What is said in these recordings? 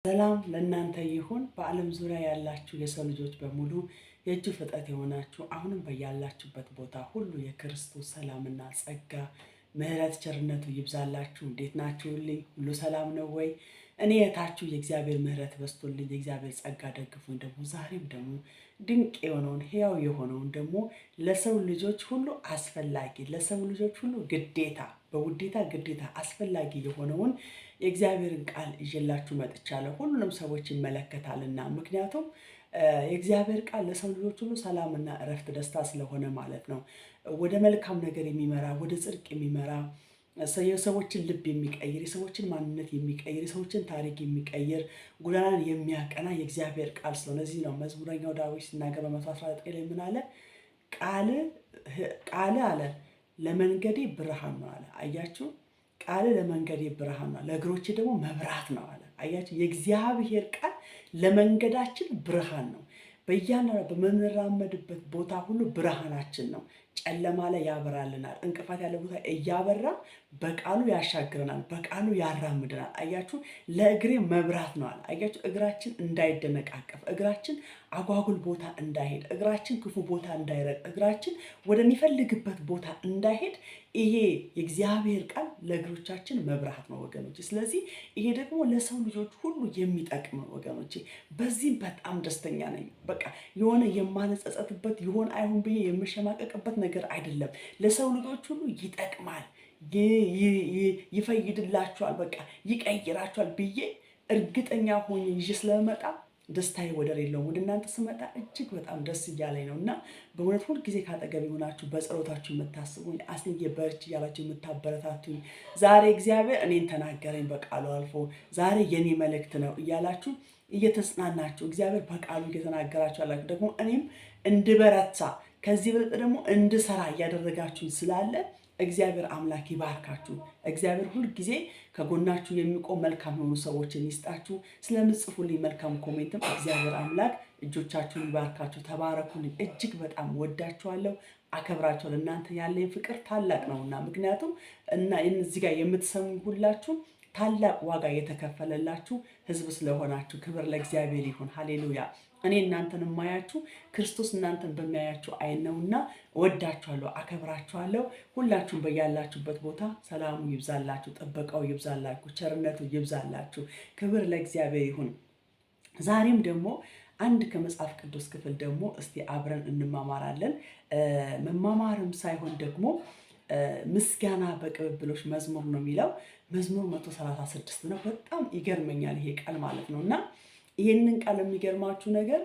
ሰላም ለእናንተ ይሁን። በዓለም ዙሪያ ያላችሁ የሰው ልጆች በሙሉ የእጁ ፍጥረት የሆናችሁ አሁንም በያላችሁበት ቦታ ሁሉ የክርስቶስ ሰላምና ጸጋ፣ ምሕረት፣ ቸርነቱ ይብዛላችሁ። እንዴት ናችሁልኝ? ሁሉ ሰላም ነው ወይ? እኔ የታችሁ የእግዚአብሔር ምሕረት በስቶልኝ የእግዚአብሔር ጸጋ ደግፉኝ ደግሞ ዛሬም ደግሞ ድንቅ የሆነውን ሕያው የሆነውን ደግሞ ለሰው ልጆች ሁሉ አስፈላጊ ለሰው ልጆች ሁሉ ግዴታ በውዴታ ግዴታ አስፈላጊ የሆነውን የእግዚአብሔርን ቃል ይዤላችሁ መጥቻለሁ። ሁሉንም ሰዎች ይመለከታልና ምክንያቱም የእግዚአብሔር ቃል ለሰው ልጆች ሁሉ ሰላምና እረፍት ደስታ ስለሆነ ማለት ነው። ወደ መልካም ነገር የሚመራ ወደ ጽድቅ የሚመራ የሰዎችን ልብ የሚቀይር የሰዎችን ማንነት የሚቀይር የሰዎችን ታሪክ የሚቀይር ጎዳናን የሚያቀና የእግዚአብሔር ቃል ስለሆነ እዚህ ነው መዝሙረኛው ዳዊት ሲናገር በ119 ላይ ምን አለ? ቃል አለ ለመንገዴ ብርሃን ነው አለ። አያችሁ፣ ቃል ለመንገዴ ብርሃን ነው፣ ለእግሮቼ ደግሞ መብራት ነው አለ። አያችሁ፣ የእግዚአብሔር ቃል ለመንገዳችን ብርሃን ነው። በእያንዳንዱ በምንራመድበት ቦታ ሁሉ ብርሃናችን ነው። ጨለማ ላይ ያበራልናል። እንቅፋት ያለ ቦታ እያበራ በቃሉ ያሻግረናል፣ በቃሉ ያራምደናል። አያችሁ፣ ለእግሬ መብራት ነው አለ። አያችሁ፣ እግራችን እንዳይደነቃቀፍ፣ እግራችን አጓጉል ቦታ እንዳይሄድ፣ እግራችን ክፉ ቦታ እንዳይረግ፣ እግራችን ወደሚፈልግበት ቦታ እንዳይሄድ ይሄ የእግዚአብሔር ቃል ለእግሮቻችን መብራት ነው ወገኖች። ስለዚህ ይሄ ደግሞ ለሰው ልጆች ሁሉ የሚጠቅም ነው ወገኖቼ። በዚህም በጣም ደስተኛ ነኝ። በቃ የሆነ የማንጸጸትበት ይሆን አይሁን ብዬ የምሸማቀቅበት ነገር አይደለም። ለሰው ልጆች ሁሉ ይጠቅማል፣ ይፈይድላቸዋል፣ በቃ ይቀይራቸዋል ብዬ እርግጠኛ ሆኜ ይዤ ስለመጣ ደስታዬ ወደር የለውም። ወደ እናንተ ስመጣ እጅግ በጣም ደስ እያለኝ ነው እና በእውነት ሁል ጊዜ ካጠገብ የሆናችሁ በጸሎታችሁ የምታስቡኝ አስንዬ በርች እያላችሁ የምታበረታቱኝ ዛሬ እግዚአብሔር እኔን ተናገረኝ በቃሉ አልፎ ዛሬ የኔ መልእክት ነው እያላችሁ እየተጽናናችሁ እግዚአብሔር በቃሉ እየተናገራችሁ ያላችሁ ደግሞ እኔም እንድበረታ ከዚህ በለጠ ደግሞ እንድሰራ እያደረጋችሁኝ ስላለ እግዚአብሔር አምላክ ይባርካችሁ። እግዚአብሔር ሁል ጊዜ ከጎናችሁ የሚቆም መልካም የሆኑ ሰዎችን ይስጣችሁ። ስለምጽፉልኝ መልካም ኮሜንትም እግዚአብሔር አምላክ እጆቻችሁን ይባርካችሁ። ተባረኩልኝ። እጅግ በጣም ወዳችኋለሁ፣ አከብራችኋለሁ። እናንተ ያለኝ ፍቅር ታላቅ ነውና ምክንያቱም እና እዚህ ጋር የምትሰሙኝ ሁላችሁ ታላቅ ዋጋ የተከፈለላችሁ ሕዝብ ስለሆናችሁ ክብር ለእግዚአብሔር ይሁን። ሃሌሉያ። እኔ እናንተን የማያችሁ ክርስቶስ እናንተን በሚያያችሁ አይን ነውና ወዳችኋለሁ፣ አከብራችኋለሁ። ሁላችሁም በያላችሁበት ቦታ ሰላሙ ይብዛላችሁ፣ ጥበቃው ይብዛላችሁ፣ ቸርነቱ ይብዛላችሁ። ክብር ለእግዚአብሔር ይሁን። ዛሬም ደግሞ አንድ ከመጽሐፍ ቅዱስ ክፍል ደግሞ እስቲ አብረን እንማማራለን። መማማርም ሳይሆን ደግሞ ምስጋና በቅብብሎች መዝሙር ነው የሚለው መዝሙር 136 ነው። በጣም ይገርመኛል ይሄ ቃል ማለት ነው እና ይህንን ቃል የሚገርማችሁ ነገር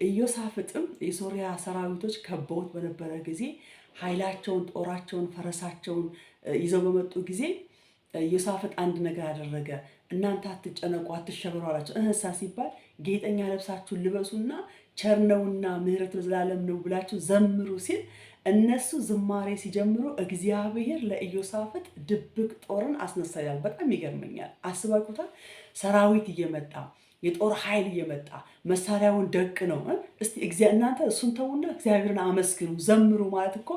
ኢዮሳፍጥም የሶሪያ ሰራዊቶች ከበውት በነበረ ጊዜ ኃይላቸውን፣ ጦራቸውን፣ ፈረሳቸውን ይዘው በመጡ ጊዜ ኢዮሳፍጥ አንድ ነገር አደረገ። እናንተ አትጨነቁ፣ አትሸበሩ አላቸው። እንሳ ሲባል ጌጠኛ ለብሳችሁን ልበሱና ቸር ነውና ምሕረቱ ለዘላለም ነው ብላችሁ ዘምሩ ሲል እነሱ ዝማሬ ሲጀምሩ እግዚአብሔር ለኢዮሳፍጥ ድብቅ ጦርን አስነሳ ይላል። በጣም ይገርመኛል። አስባችሁታል? ሰራዊት እየመጣ የጦር ኃይል እየመጣ መሳሪያውን ደቅ ነው። እስቲ እናንተ እሱን ተውና እግዚአብሔርን አመስግኑ ዘምሩ ማለት እኮ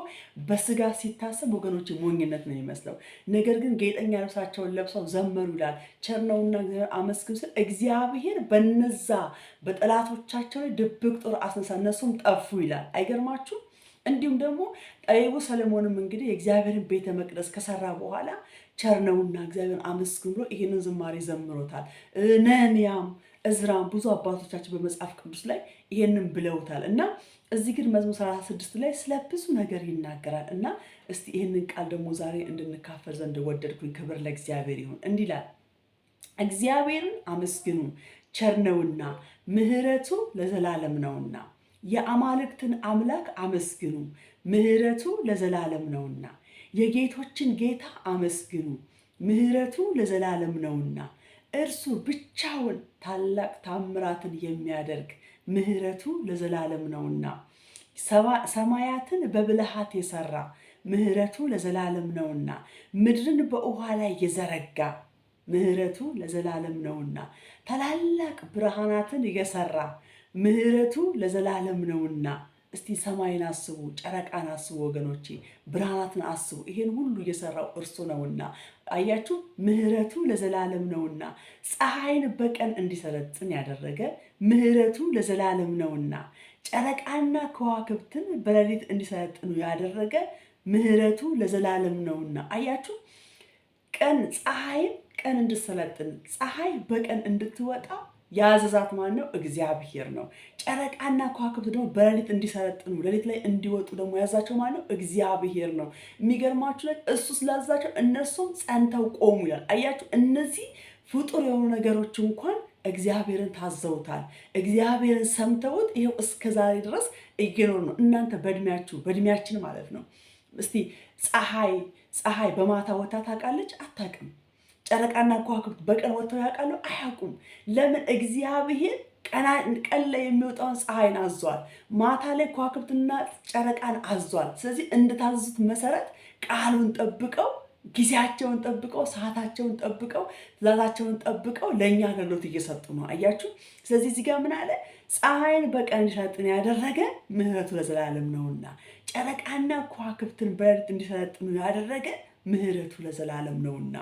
በስጋ ሲታሰብ ወገኖች ሞኝነት ነው የሚመስለው። ነገር ግን ጌጠኛ ልብሳቸውን ለብሰው ዘመሩ ይላል። ቸር ነውና እግዚአብሔር አመስግኑ ሲል እግዚአብሔር በነዛ በጠላቶቻቸው ላይ ድብቅ ጦር አስነሳ፣ እነሱም ጠፉ ይላል። አይገርማችሁ? እንዲሁም ደግሞ ጠቢቡ ሰለሞንም እንግዲህ የእግዚአብሔርን ቤተ መቅደስ ከሰራ በኋላ ቸር ነውና እግዚአብሔርን አመስግኑ ብሎ ይህንን ዝማሬ ዘምሮታል። ነህምያም፣ እዝራም ብዙ አባቶቻችን በመጽሐፍ ቅዱስ ላይ ይሄንን ብለውታል እና እዚህ ግን መዝሙር 36 ላይ ስለ ብዙ ነገር ይናገራል እና እስቲ ይህንን ቃል ደግሞ ዛሬ እንድንካፈል ዘንድ ወደድኩኝ። ክብር ለእግዚአብሔር ይሁን። እንዲህ ይላል፣ እግዚአብሔርን አመስግኑ ቸር ነውና ምሕረቱ ለዘላለም ነውና። የአማልክትን አምላክ አመስግኑ ምሕረቱ ለዘላለም ነውና። የጌቶችን ጌታ አመስግኑ ምሕረቱ ለዘላለም ነውና። እርሱ ብቻውን ታላቅ ታምራትን የሚያደርግ ምሕረቱ ለዘላለም ነውና። ሰማያትን በብልሃት የሰራ ምሕረቱ ለዘላለም ነውና። ምድርን በውኃ ላይ የዘረጋ ምሕረቱ ለዘላለም ነውና። ታላላቅ ብርሃናትን የሰራ ምሕረቱ ለዘላለም ነውና። እስቲ ሰማይን አስቡ፣ ጨረቃን አስቡ ወገኖቼ፣ ብርሃናትን አስቡ። ይሄን ሁሉ እየሰራው እርሱ ነውና አያችሁ፣ ምህረቱ ለዘላለም ነውና ፀሐይን በቀን እንዲሰለጥን ያደረገ ምህረቱ ለዘላለም ነውና ጨረቃና ከዋክብትን በሌሊት እንዲሰለጥኑ ያደረገ ምህረቱ ለዘላለም ነውና አያችሁ፣ ፀሐይን ቀን እንድትሰለጥን ፀሐይ በቀን እንድትወጣ ያዘዛት ማን ነው? እግዚአብሔር ነው። ጨረቃና ከዋክብት ደግሞ በሌሊት እንዲሰለጥኑ ሌሊት ላይ እንዲወጡ ደግሞ ያዛቸው ማን ነው? እግዚአብሔር ነው። የሚገርማችሁ ነገር እሱ ስላዛቸው እነሱም ጸንተው ቆሙ ይላል። አያችሁ፣ እነዚህ ፍጡር የሆኑ ነገሮች እንኳን እግዚአብሔርን ታዘውታል። እግዚአብሔርን ሰምተውት ይኸው እስከ ዛሬ ድረስ እየኖሩ ነው። እናንተ በእድሜያችን ማለት ነው። እስቲ ፀሐይ በማታ ወጥታ ታውቃለች? አታውቅም። ጨረቃና ከዋክብት በቀን ወጥተው ያውቃሉ? አያውቁም። ለምን? እግዚአብሔር ቀን ላይ የሚወጣውን ፀሐይን አዟል፣ ማታ ላይ ከዋክብትና ጨረቃን አዟል። ስለዚህ እንደታዘዙት መሰረት ቃሉን ጠብቀው ጊዜያቸውን ጠብቀው ሰዓታቸውን ጠብቀው ትእዛዛቸውን ጠብቀው ለእኛ አገልግሎት እየሰጡ ነው። አያችሁ። ስለዚህ እዚህ ጋር ምን አለ? ፀሐይን በቀን እንዲሰለጥን ያደረገ ምህረቱ ለዘላለም ነውና ጨረቃና ከዋክብትን በሌሊት እንዲሰለጥኑ ያደረገ ምህረቱ ለዘላለም ነውና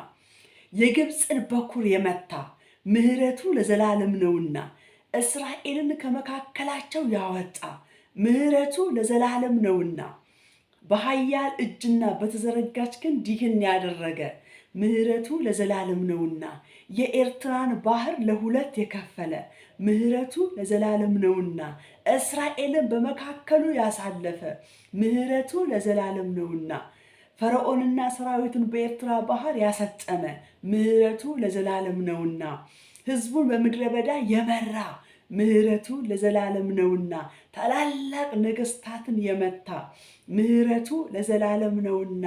የግብፅን በኩር የመታ ምህረቱ ለዘላለም ነውና እስራኤልን ከመካከላቸው ያወጣ ምህረቱ ለዘላለም ነውና በኃያል እጅና በተዘረጋች ክንድ ይህን ያደረገ ምህረቱ ለዘላለም ነውና የኤርትራን ባህር ለሁለት የከፈለ ምህረቱ ለዘላለም ነውና እስራኤልን በመካከሉ ያሳለፈ ምህረቱ ለዘላለም ነውና ፈርዖንና ሰራዊቱን በኤርትራ ባህር ያሰጠመ ምህረቱ ለዘላለም ነውና ሕዝቡን በምድረ በዳ የመራ ምህረቱ ለዘላለም ነውና ታላላቅ ነገስታትን የመታ ምህረቱ ለዘላለም ነውና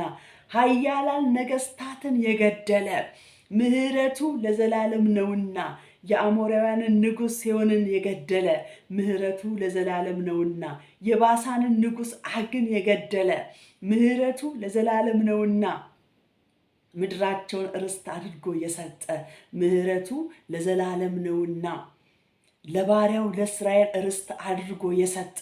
ኃያላን ነገስታትን የገደለ ምህረቱ ለዘላለም ነውና የአሞራውያንን ንጉስ ሴዎንን የገደለ ምህረቱ ለዘላለም ነውና የባሳንን ንጉስ ዐግን የገደለ ምህረቱ ለዘላለም ነውና ምድራቸውን ርስት አድርጎ የሰጠ ምህረቱ ለዘላለም ነውና ለባሪያው ለእስራኤል ርስት አድርጎ የሰጠ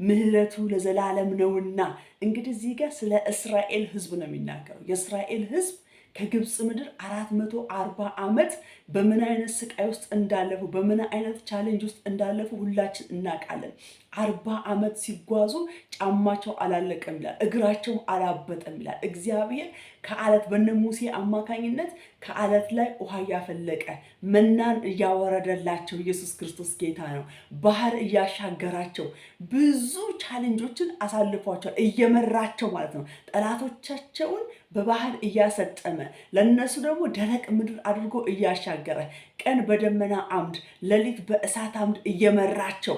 ምህረቱ ለዘላለም ነውና። እንግዲህ እዚህ ጋር ስለ እስራኤል ህዝብ ነው የሚናገረው። የእስራኤል ህዝብ ከግብፅ ምድር 440 ዓመት በምን አይነት ስቃይ ውስጥ እንዳለፉ በምን አይነት ቻሌንጅ ውስጥ እንዳለፉ ሁላችን እናውቃለን። 40 ዓመት ሲጓዙ ጫማቸው አላለቀም ይላል፣ እግራቸውም አላበጠም ይላል። እግዚአብሔር ከአለት በነ ሙሴ አማካኝነት ከአለት ላይ ውሃ እያፈለቀ መናን እያወረደላቸው ኢየሱስ ክርስቶስ ጌታ ነው። ባህር እያሻገራቸው ብዙ ቻሌንጆችን አሳልፏቸዋል፣ እየመራቸው ማለት ነው። ጠላቶቻቸውን በባህር እያሰጠመ ለነሱ ደግሞ ደረቅ ምድር አድርጎ እያሻገረ ቀን በደመና አምድ ሌሊት በእሳት አምድ እየመራቸው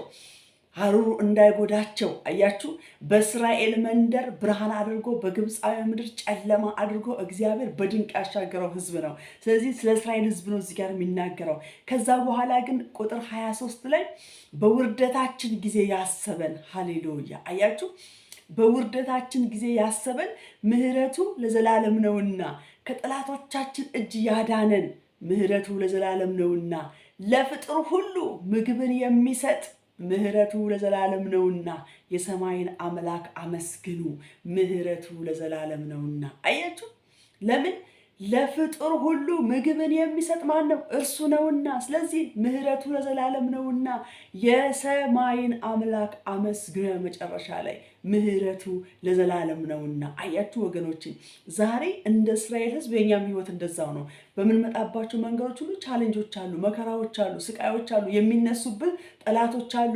ሐሩሩ እንዳይጎዳቸው አያችሁ። በእስራኤል መንደር ብርሃን አድርጎ በግብፃዊ ምድር ጨለማ አድርጎ እግዚአብሔር በድንቅ ያሻገረው ህዝብ ነው። ስለዚህ ስለ እስራኤል ህዝብ ነው እዚህ ጋር የሚናገረው። ከዛ በኋላ ግን ቁጥር 23 ላይ በውርደታችን ጊዜ ያሰበን፣ ሃሌሉያ አያችሁ። በውርደታችን ጊዜ ያሰበን ምህረቱ ለዘላለም ነውና ከጠላቶቻችን እጅ ያዳነን ምህረቱ ለዘላለም ነውና ለፍጥር ሁሉ ምግብን የሚሰጥ ምህረቱ ለዘላለም ነውና የሰማይን አምላክ አመስግኑ፣ ምህረቱ ለዘላለም ነውና። አያችሁ፣ ለምን? ለፍጥር ሁሉ ምግብን የሚሰጥ ማን ነው? እርሱ ነውና። ስለዚህ ምህረቱ ለዘላለም ነውና የሰማይን አምላክ አመስግኑ። መጨረሻ ላይ ምህረቱ ለዘላለም ነውና። አያችሁ ወገኖች፣ ዛሬ እንደ እስራኤል ህዝብ የኛም ህይወት እንደዛው ነው። በምንመጣባቸው መንገዶች ሁሉ ቻሌንጆች አሉ፣ መከራዎች አሉ፣ ስቃዮች አሉ፣ የሚነሱብን ጠላቶች አሉ።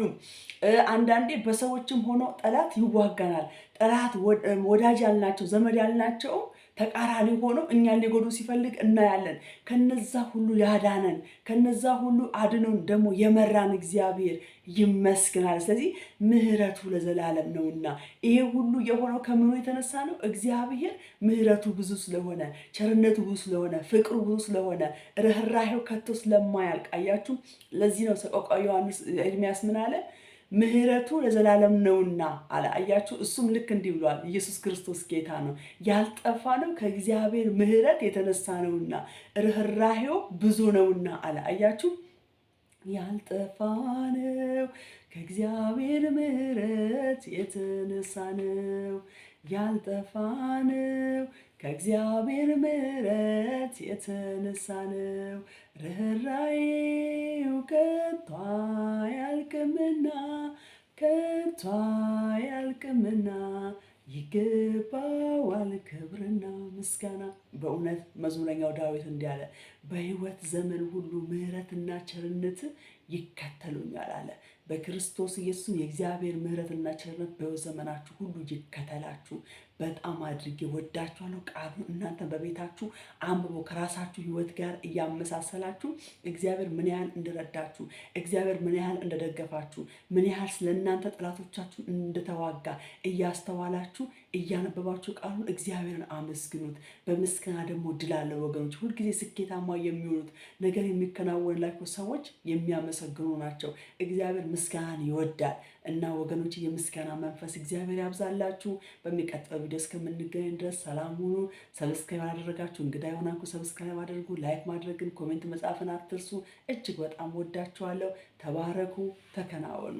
አንዳንዴ በሰዎችም ሆኖ ጠላት ይዋጋናል። ጠላት ወዳጅ ያልናቸው ዘመድ ያልናቸው ተቃራኒ ሆኖ እኛን ሊጎዱ ሲፈልግ እናያለን። ከነዛ ሁሉ ያዳነን ከነዛ ሁሉ አድኖን ደግሞ የመራን እግዚአብሔር ይመስገናል። ስለዚህ ምህረቱ ለዘላለም ነውና ይሄ ሁሉ የሆነው ከምኑ የተነሳ ነው? እግዚአብሔር ምህረቱ ብዙ ስለሆነ፣ ቸርነቱ ብዙ ስለሆነ፣ ፍቅሩ ብዙ ስለሆነ፣ ርኅራኄው ከቶ ስለማያልቅ። አያችሁ፣ ለዚህ ነው ሰቆቃወ ዮሐንስ ኤርምያስ ምን አለ? ምህረቱ ለዘላለም ነውና አለ። አያችሁ፣ እሱም ልክ እንዲህ ብሏል። ኢየሱስ ክርስቶስ ጌታ ነው። ያልጠፋ ነው ከእግዚአብሔር ምህረት የተነሳ ነውና ርኅራኄው ብዙ ነውና አለ። አያችሁ፣ ያልጠፋ ነው ከእግዚአብሔር ምሕረት የተነሳ ነው። ያልጠፋ ነው ከእግዚአብሔር ምሕረት የተነሳ ነው። ርኅራኄው ከቶ አያልቅምና ከቶ አያልቅምና ይገባዋል ክብርና ምስጋና። በእውነት መዝሙረኛው ዳዊት እንዲህ አለ፣ በሕይወት ዘመን ሁሉ ምሕረትና ቸርነት ይከተሉኛል አለ። በክርስቶስ ኢየሱስ የእግዚአብሔር ምሕረትና ቸርነት በሕይወት ዘመናችሁ ሁሉ ይከተላችሁ። በጣም አድርጌ ወዳችኋለሁ። ቃሉን እናንተ በቤታችሁ አንብቦ ከራሳችሁ ሕይወት ጋር እያመሳሰላችሁ እግዚአብሔር ምን ያህል እንደረዳችሁ፣ እግዚአብሔር ምን ያህል እንደደገፋችሁ፣ ምን ያህል ስለ እናንተ ጠላቶቻችሁ እንደተዋጋ እያስተዋላችሁ እያነበባችሁ ቃሉን እግዚአብሔርን አመስግኑት። በምስጋና ደግሞ ድል አለ ወገኖች። ሁልጊዜ ስኬታማ የሚሆኑት ነገር የሚከናወንላቸው ሰዎች የሚያመሰግኑ ናቸው። እግዚአብሔር ምስጋናን ይወዳል እና ወገኖች የምስጋና መንፈስ እግዚአብሔር ያብዛላችሁ። በሚቀጥለው ቪዲዮ እስከምንገናኝ ድረስ ሰላም ሁኑ። ሰብስክራይብ አደረጋችሁ እንግዳ የሆናችሁ ሰብስክራይብ አድርጉ። ላይክ ማድረግን ኮሜንት መጻፍን አትርሱ። እጅግ በጣም ወዳችኋለሁ። ተባረኩ፣ ተከናወኑ።